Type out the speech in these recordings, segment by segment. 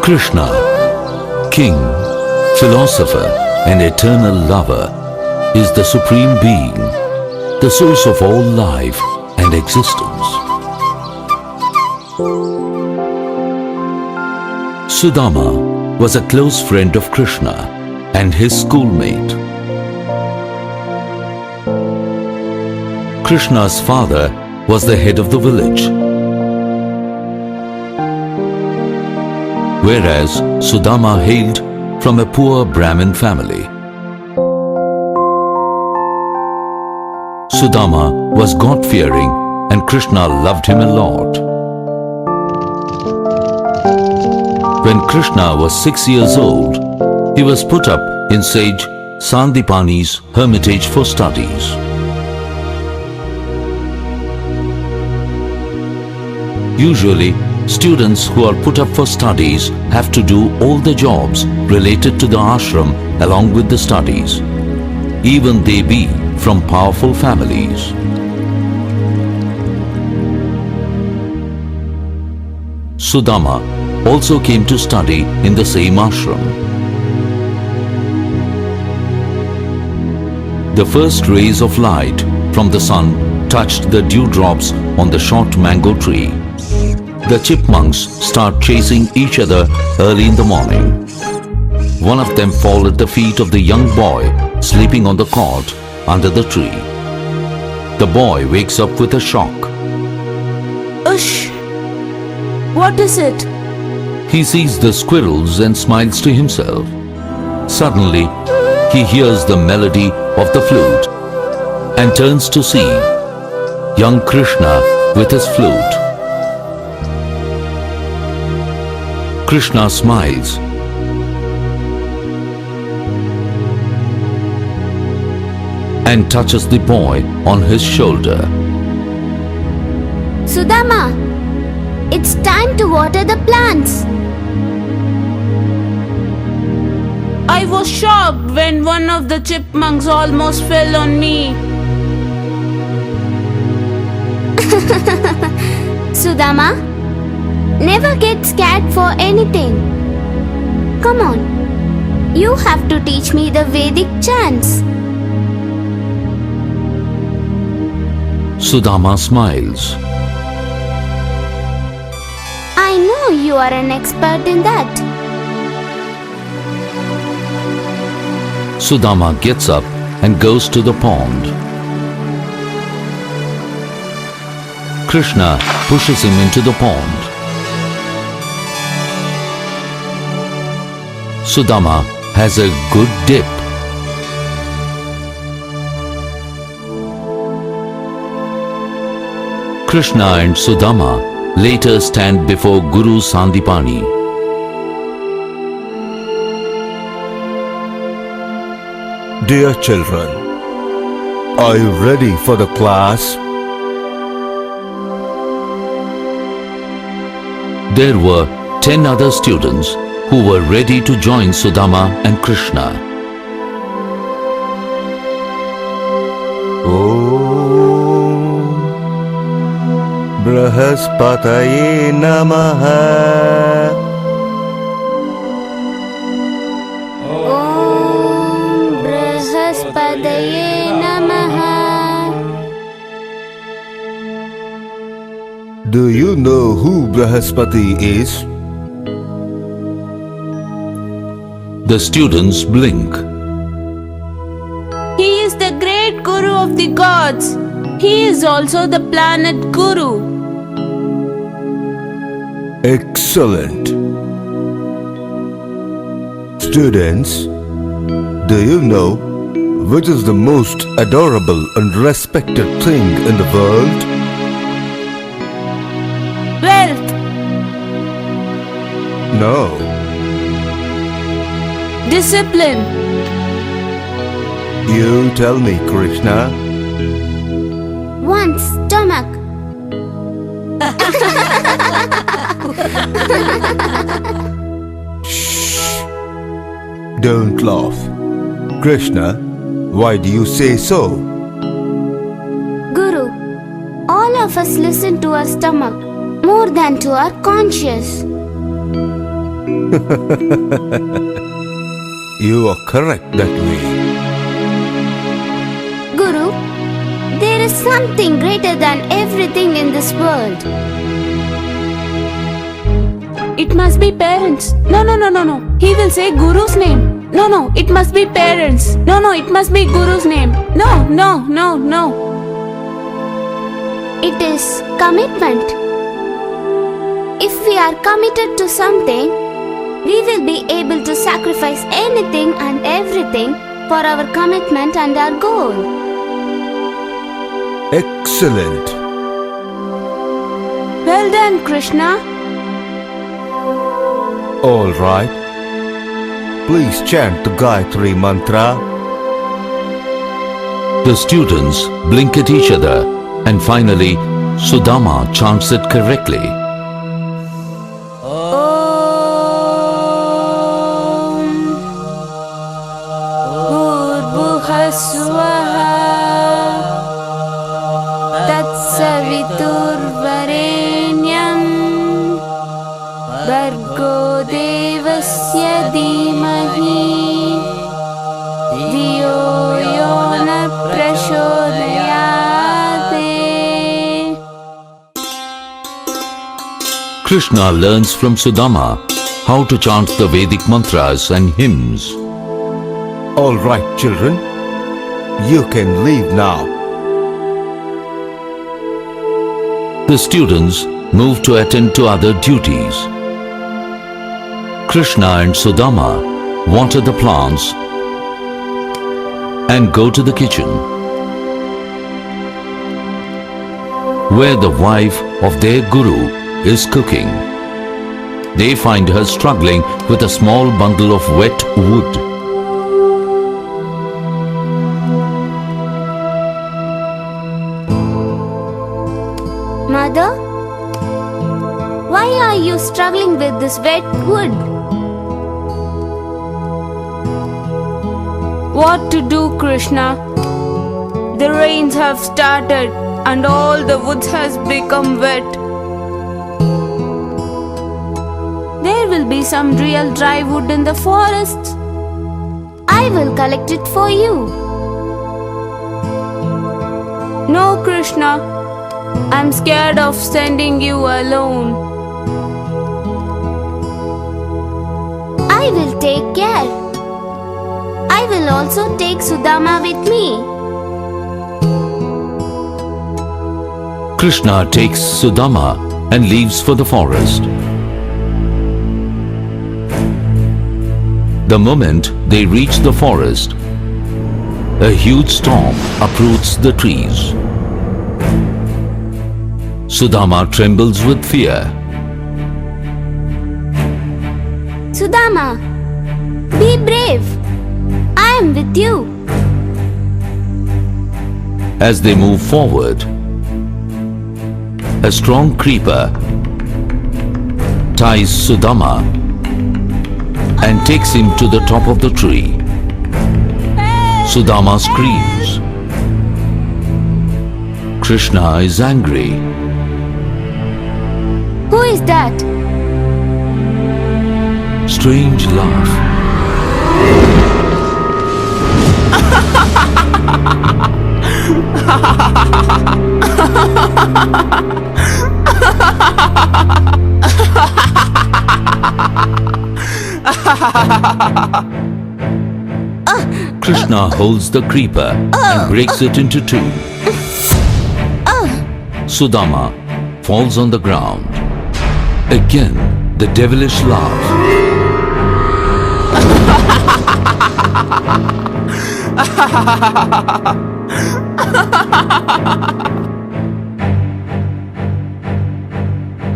Krishna, King, Philosopher and Eternal Lover, is the Supreme Being, the source of all life and existence. Sudama was a close friend of Krishna and his schoolmate. Krishna's father was the head of the village, whereas Sudama hailed from a poor Brahmin family. Sudama was God-fearing and Krishna loved him a lot. When Krishna was 6 years old, he was put up in sage Sandipani's hermitage for studies. Usually, students who are put up for studies have to do all the jobs related to the ashram along with the studies, even they be from powerful families. Sudama also came to study in the same ashram. The first rays of light from the sun touched the dewdrops on the short mango tree. The chipmunks start chasing each other early in the morning. One of them falls at the feet of the young boy sleeping on the cot under the tree. The boy wakes up with a shock. Ush! What is it? He sees the squirrels and smiles to himself. Suddenly, he hears the melody of the flute and turns to see young Krishna with his flute. Krishna smiles and touches the boy on his shoulder. Sudama, it's time to water the plants. I was shocked when one of the chipmunks almost fell on me. Sudama, never get scared for anything. Come on, you have to teach me the Vedic chants. Sudama smiles. I know you are an expert in that. Sudama gets up and goes to the pond. Krishna pushes him into the pond. Sudama has a good dip. Krishna and Sudama later stand before Guru Sandipani. Dear children, are you ready for the class? There were 10 other students who were ready to join Sudama and Krishna. Om Brahaspataye Namaha. Om Brahaspadaye Namaha. Do you know who Brahaspati is? The students blink. He is the great Guru of the gods. He is also the planet Guru. Excellent. Students, do you know which is the most adorable and respected thing in the world? Wealth. No. Discipline. You tell me, Krishna. One stomach. Shh. Don't laugh. Krishna, why do you say so? Guru, of us listen to our stomach more than to our conscience. You are correct that way. Guru, there is something greater than everything in this world. It must be parents. No. He will say Guru's name. No. It must be parents. No. It must be Guru's name. No. It is commitment. If we are committed to something, we will be able to sacrifice anything and everything for our commitment and our goal. Excellent. Well done, Krishna. All right. Please chant the Gayatri mantra. The students blink at each other and finally Sudama chants it correctly. तत्सवितुर्वरेण्यं भर्गो देवस्य धीमहि धियो यो न प्रचोदयात्. Krishna learns from Sudama how to chant the Vedic mantras and hymns. All right, children. You can leave now. The students move to attend to other duties. Krishna and Sudama water the plants and go to the kitchen, where the wife of their guru is cooking. They find her struggling with a small bundle of wet wood. Mother, why are you struggling with this wet wood? What to do, Krishna? The rains have started and all the woods has become wet. There will be some real dry wood in the forest. I will collect it for you. No, Krishna. I'm scared of sending you alone. I will take care. I will also take Sudama with me. Krishna takes Sudama and leaves for the forest. The moment they reach the forest, a huge storm uproots the trees. Sudama trembles with fear. Sudama, be brave. I am with you. As they move forward, a strong creeper ties Sudama and takes him to the top of the tree. Sudama screams. Krishna is angry. Who is that? Strange laugh. Krishna holds the creeper and breaks it into two. Sudama falls on the ground. Again, the devilish laugh.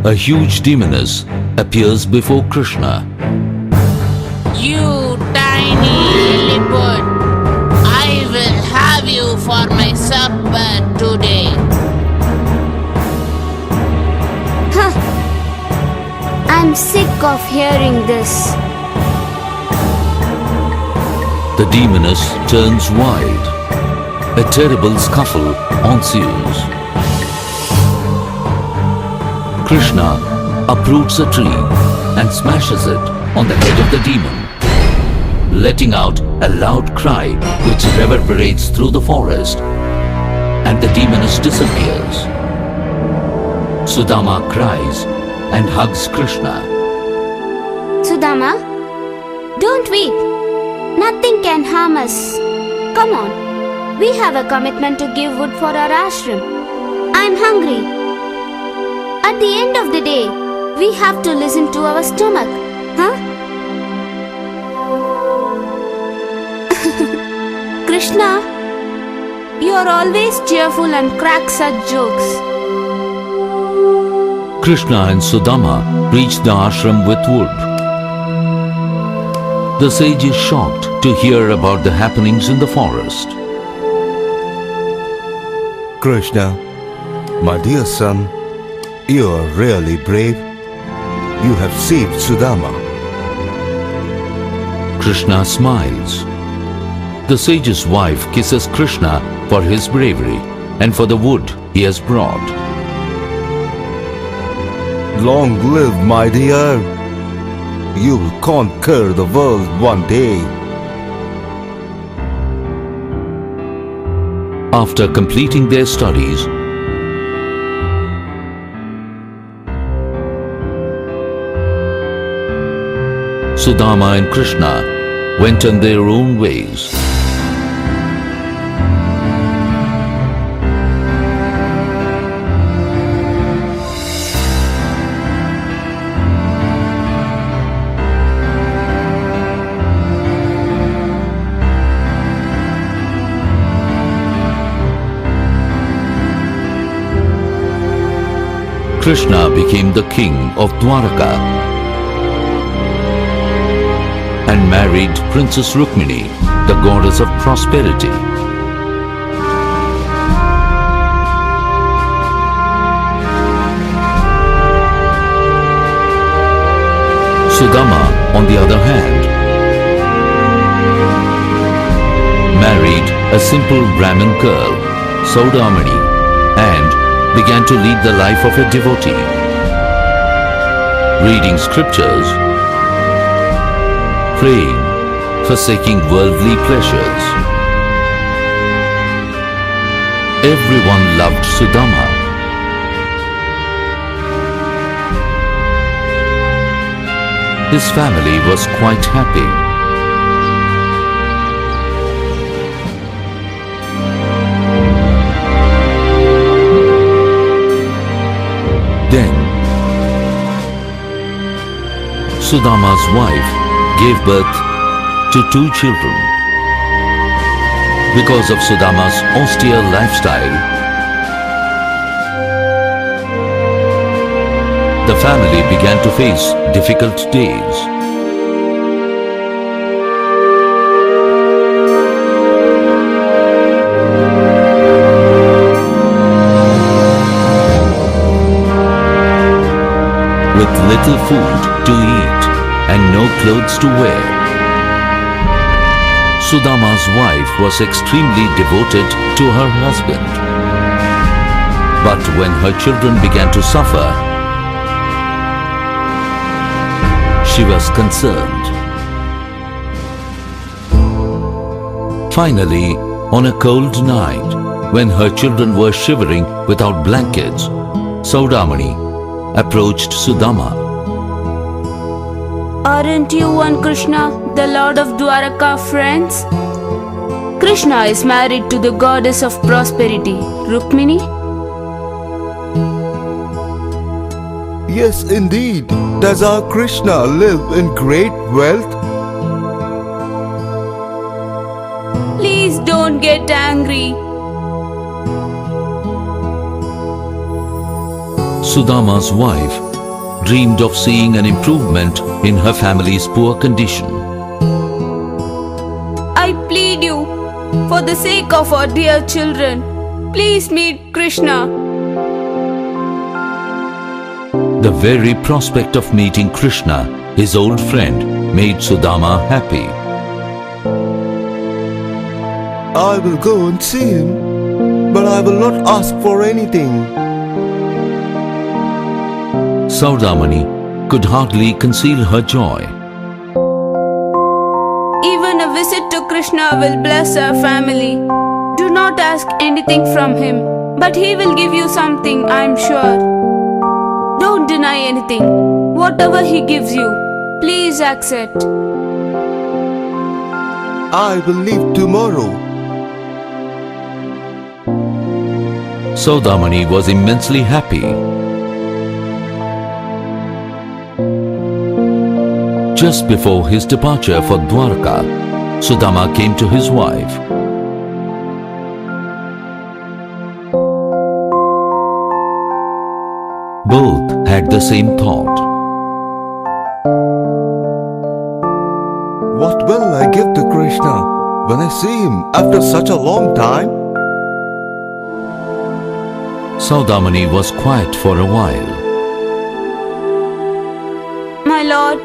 A huge demoness appears before Krishna. You tiny lilliput, I will have you for my supper today. I'm sick of hearing this. The demoness turns wild. A terrible scuffle ensues. Krishna uproots a tree and smashes it on the head of the demon, letting out a loud cry which reverberates through the forest, and the demoness disappears. Sudama cries and hugs Krishna. Sudama, don't weep. Nothing can harm us. Come on. We have a commitment to give wood for our ashram. I'm hungry. At the end of the day, we have to listen to our stomach. Huh? Krishna, you are always cheerful and crack such jokes. Krishna and Sudama reach the ashram with wood. The sage is shocked to hear about the happenings in the forest. Krishna, my dear son, you are really brave. You have saved Sudama. Krishna smiles. The sage's wife kisses Krishna for his bravery and for the wood he has brought. Long live, my dear. You will conquer the world one day. After completing their studies, Sudama and Krishna went on their own ways. Krishna became the king of Dwaraka and married Princess Rukmini, the goddess of prosperity. Sudama, on the other hand, married a simple Brahmin girl, Sudamani, and began to lead the life of a devotee, reading scriptures, praying, forsaking worldly pleasures. Everyone loved Sudama. His family was quite happy. Then, Sudama's wife gave birth to 2 children. Because of Sudama's austere lifestyle, the family began to face difficult days. With little food to eat and no clothes to wear, Sudama's wife was extremely devoted to her husband. But when her children began to suffer, she was concerned. Finally, on a cold night, when her children were shivering without blankets, Sudamani approached Sudama. Aren't you one Krishna, the Lord of Dwaraka, friends? Krishna is married to the goddess of prosperity, Rukmini. Yes, indeed. Does our Krishna live in great wealth? Please don't get angry. Sudama's wife dreamed of seeing an improvement in her family's poor condition. I plead you, for the sake of our dear children, please meet Krishna. The very prospect of meeting Krishna, his old friend, made Sudama happy. I will go and see him, but I will not ask for anything. Sudamani could hardly conceal her joy. Even a visit to Krishna will bless our family. Do not ask anything from him, but he will give you something, I am sure. Don't deny anything. Whatever he gives you, please accept. I will leave tomorrow. Sudamani was immensely happy. Just before his departure for Dwarka, Sudama came to his wife. Both had the same thought. What will I give to Krishna when I see him after such a long time? Sudamani was quiet for a while. My lord,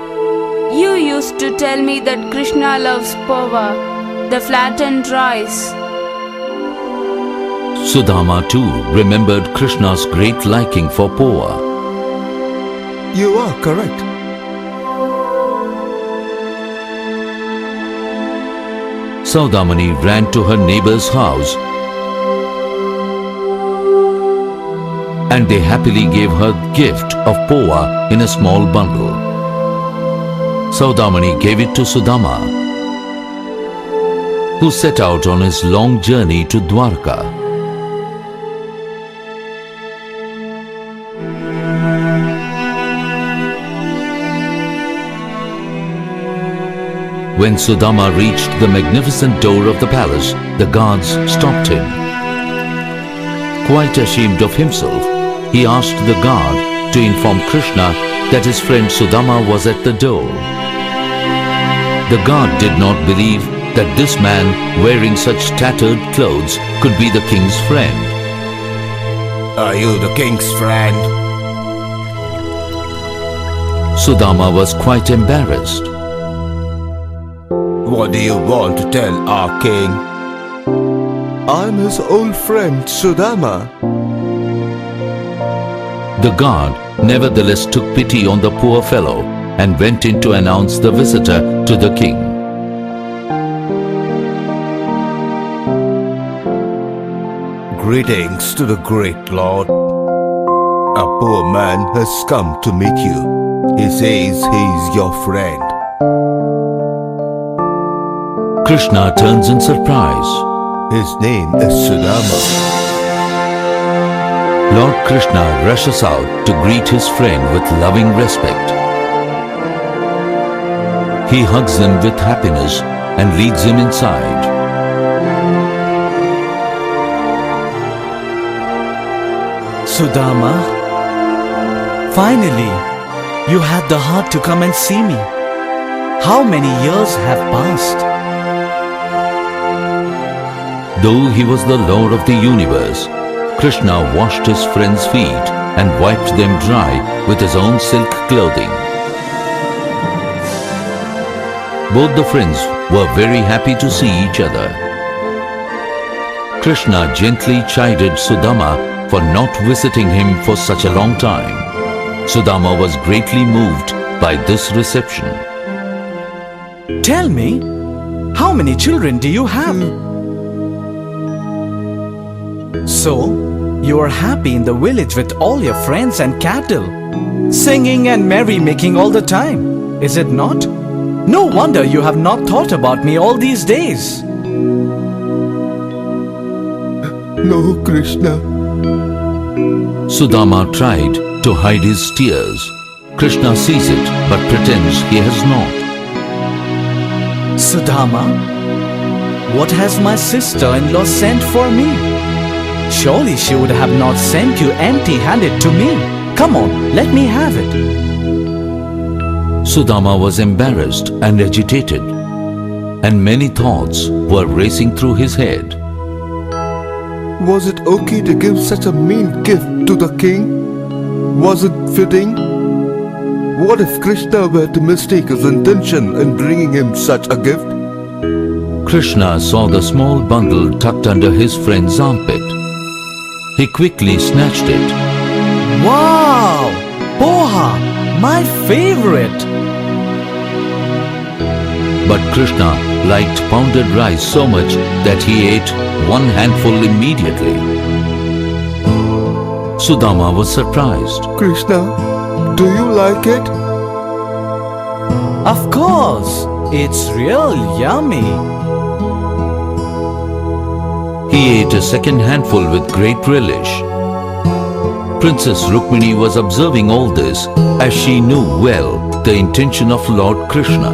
you used to tell me that Krishna loves pova, the flattened rice. Sudama too remembered Krishna's great liking for pova. You are correct. Sudamani ran to her neighbor's house and they happily gave her gift of pova in a small bundle. Sudamani gave it to Sudama, who set out on his long journey to Dwarka. When Sudama reached the magnificent door of the palace, the guards stopped him. Quite ashamed of himself, he asked the guard to inform Krishna that his friend Sudama was at the door. The guard did not believe that this man wearing such tattered clothes could be the king's friend. Are you the king's friend? Sudama was quite embarrassed. What do you want to tell our king? I'm his old friend Sudama. The guard nevertheless took pity on the poor fellow and went in to announce the visitor to the king. Greetings to the great lord. A poor man has come to meet you. He says he's your friend. Krishna turns in surprise. His name is Sudama. Lord Krishna rushes out to greet his friend with loving respect. He hugs him with happiness and leads him inside. Sudama, finally, you had the heart to come and see me. How many years have passed? Though he was the Lord of the universe, Krishna washed his friend's feet and wiped them dry with his own silk clothing. Both the friends were very happy to see each other. Krishna gently chided Sudama for not visiting him for such a long time. Sudama was greatly moved by this reception. Tell me, how many children do you have? So, you are happy in the village with all your friends and cattle, singing and merry-making all the time, is it not? No wonder you have not thought about me all these days. No, Krishna. Sudama tried to hide his tears. Krishna sees it but pretends he has not. Sudama, what has my sister-in-law sent for me? Surely she would have not sent you empty-handed to me. Come on, let me have it. Sudama was embarrassed and agitated, and many thoughts were racing through his head. Was it okay to give such a mean gift to the king? Was it fitting? What if Krishna were to mistake his intention in bringing him such a gift? Krishna saw the small bundle tucked under his friend's armpit. He quickly snatched it. Wow! Poha, my favorite. But Krishna liked pounded rice so much that he ate one handful immediately. Sudama was surprised. Krishna, do you like it? Of course, it's real yummy. He ate a second handful with great relish. Princess Rukmini was observing all this as she knew well the intention of Lord Krishna.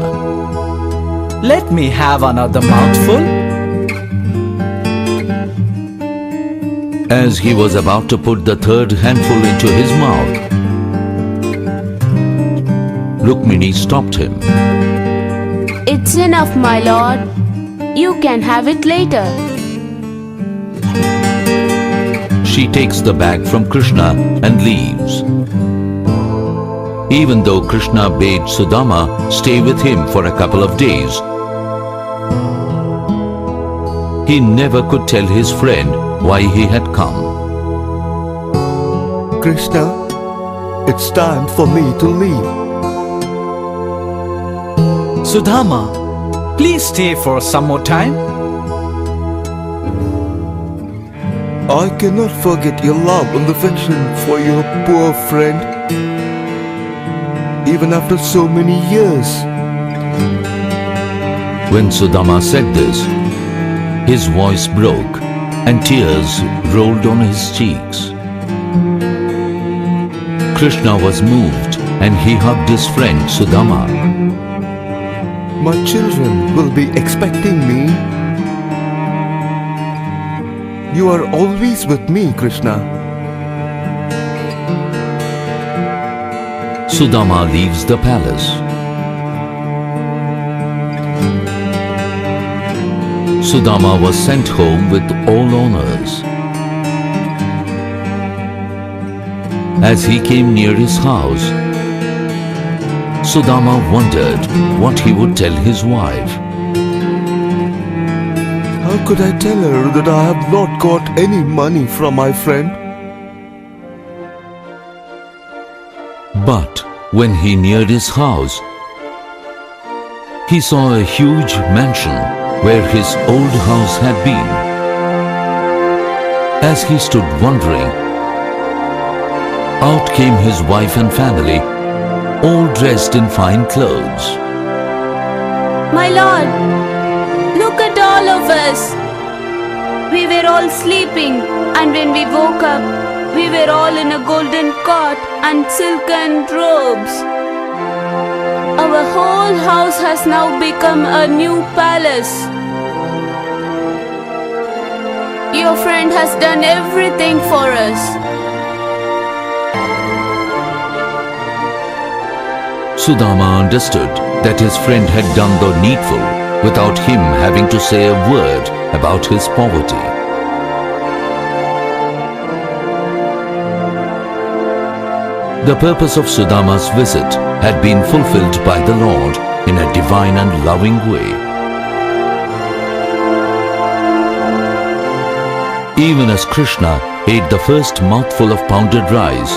Let me have another mouthful. As he was about to put the third handful into his mouth, Rukmini stopped him. It's enough, my lord. You can have it later. She takes the bag from Krishna and leaves. Even though Krishna bade Sudama stay with him for a couple of days, he never could tell his friend why he had come. Krishna, it's time for me to leave. Sudama, please stay for some more time. I cannot forget your love and affection for your poor friend, even after so many years. When Sudama said this, his voice broke and tears rolled on his cheeks. Krishna was moved and he hugged his friend Sudama. My children will be expecting me. You are always with me, Krishna. Sudama leaves the palace. Sudama was sent home with all honors. As he came near his house, Sudama wondered what he would tell his wife. How could I tell her that I have not got any money from my friend? But when he neared his house, he saw a huge mansion where his old house had been. As he stood wondering, out came his wife and family, all dressed in fine clothes. My lord, look at all of us. We were all sleeping, and when we woke up, we were all in a golden cot and silken robes. Our whole house has now become a new palace. Your friend has done everything for us. Sudama understood that his friend had done the needful without him having to say a word about his poverty. The purpose of Sudama's visit had been fulfilled by the Lord in a divine and loving way. Even as Krishna ate the first mouthful of pounded rice,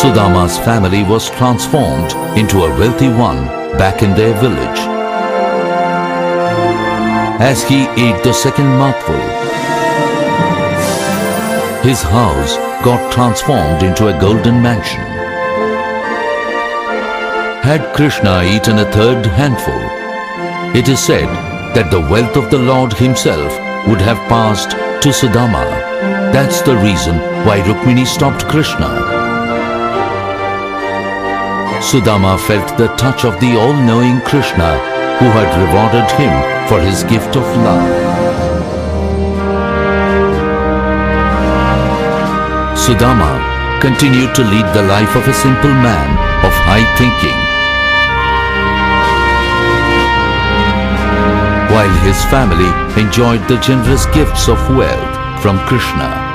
Sudama's family was transformed into a wealthy one back in their village. As he ate the second mouthful, his house got transformed into a golden mansion. Had Krishna eaten a third handful, it is said that the wealth of the Lord himself would have passed to Sudama. That's the reason why Rukmini stopped Krishna. Sudama felt the touch of the all-knowing Krishna who had rewarded him for his gift of love. Sudama continued to lead the life of a simple man of high thinking, while his family enjoyed the generous gifts of wealth from Krishna.